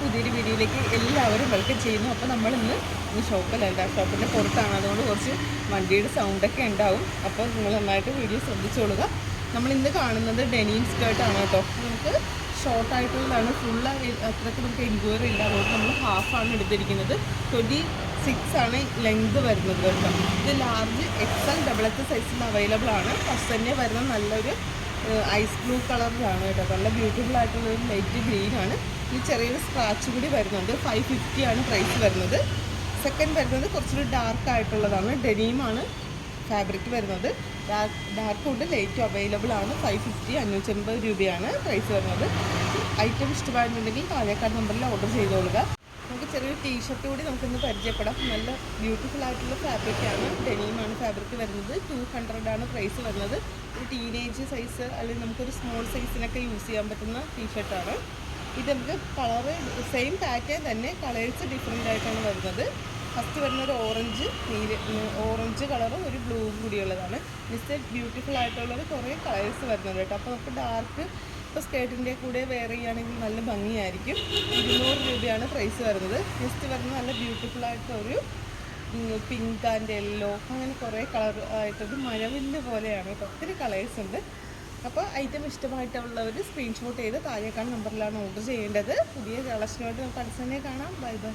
പുതിയൊരു വീഡിയോയിലേക്ക് എല്ലാവരും വെൽക്കം ചെയ്യുന്നു. അപ്പോൾ നമ്മളിന്ന് ഷോപ്പിലല്ല, ഷോപ്പിൻ്റെ പുറത്താണ്. അതുകൊണ്ട് കുറച്ച് വണ്ടിയുടെ സൗണ്ടൊക്കെ ഉണ്ടാവും. അപ്പോൾ നിങ്ങൾ നന്നായിട്ട് വീഡിയോ ശ്രദ്ധിച്ചോളുക. നമ്മളിന്ന് കാണുന്നത് ഡെനിം സ്കേർട്ടാണ് കേട്ടോ. നമുക്ക് ഷോർട്ടായിട്ടുള്ളതാണ്. അത്രയ്ക്ക് നമുക്ക് എൻക്വയറി ഇല്ല. അതുകൊണ്ട് നമ്മൾ ഹാഫാണ് എടുത്തിരിക്കുന്നത്. 26 ആണ് ലെങ്ത് വരുന്നത് കേട്ടോ. ഇത് ലാർജ് XL XXL സൈസിൽ അവൈലബിൾ ആണ്. ഫസ്റ്റ് തന്നെ വരുന്ന നല്ലൊരു ഐസ് ബ്ലൂ കളറിലാണ് കേട്ടോ. നല്ല ബ്യൂട്ടിഫുൾ ആയിട്ടുള്ളൊരു ലൈറ്റ് ഗ്രീനാണ്. ഈ ചെറിയൊരു സ്ക്രാച്ച് കൂടി വരുന്നുണ്ട്. 550 ആണ് പ്രൈസ് വരുന്നത്. സെക്കൻഡ് വരുന്നത് കുറച്ചൊരു ഡാർക്ക് ആയിട്ടുള്ളതാണ്. ഡെനീമാണ് ഫാബ്രിക് വരുന്നത്. ഡാർക്ക് കൊണ്ട് ലൈറ്റ് അവൈലബിൾ ആണ്. 550 550 രൂപയാണ് പ്രൈസ് വരുന്നത്. ഐറ്റം ഇഷ്ടമായിട്ടുണ്ടെങ്കിൽ താഴേക്കാട് നമ്പറിൽ ഓർഡർ ചെയ്തോളുക. നമുക്ക് ചെറിയൊരു ടീഷർട്ട് കൂടി നമുക്കൊന്ന് പരിചയപ്പെടാം. നല്ല ബ്യൂട്ടിഫുൾ ആയിട്ടുള്ള ഫാബ്രിക്കാണ്. ഡെനീമാണ് ഫാബ്രിക് വരുന്നത്. 200 ആണ് പ്രൈസ് വരുന്നത്. ഒരു ടീനേജ് സൈസ് അല്ലെങ്കിൽ നമുക്കൊരു സ്മോൾ സൈസിനൊക്കെ യൂസ് ചെയ്യാൻ പറ്റുന്ന ടീഷർട്ടാണ് ഇത്. നമുക്ക് കളറ് സെയിം പാറ്റേൺ തന്നെ, കളേഴ്സ് ഡിഫറെൻ്റ് ആയിട്ടാണ് വരുന്നത്. ഫസ്റ്റ് വരുന്നൊരു ഓറഞ്ച് കളറും ഒരു ബ്ലൂവും കൂടിയുള്ളതാണ്. നെക്സ്റ്റ് ബ്യൂട്ടിഫുൾ ആയിട്ടുള്ളത് കുറേ കളേഴ്സ് വരുന്നുണ്ട് കേട്ടോ. അപ്പോൾ നമുക്ക് ഡാർക്ക് ഇപ്പോൾ സ്കേർട്ടിൻ്റെ കൂടെ വെയർ ചെയ്യുകയാണെങ്കിൽ നല്ല ഭംഗിയായിരിക്കും. 200 രൂപയാണ് പ്രൈസ് വരുന്നത്. നെക്സ്റ്റ് വരുന്നത് നല്ല ബ്യൂട്ടിഫുൾ ആയിട്ടൊരു പിങ്ക് ആൻഡ് യെല്ലോ, അങ്ങനെ കുറേ കളർ ആയിട്ടൊരു മഴവില്ല് പോലെയാണ് കേട്ടോ. ഒത്തിരി കളേഴ്സ് ഉണ്ട്. അപ്പോൾ ഐറ്റം ഇഷ്ടമായിട്ടുള്ളവർ സ്ക്രീൻഷോട്ട് ചെയ്ത് താഴേക്കാണ് നമ്പറിലാണ് ഓർഡർ ചെയ്യേണ്ടത്. പുതിയ കളക്ഷനുമായിട്ട് നമുക്ക് അടുത്ത് തന്നെ കാണാം. Bye bye.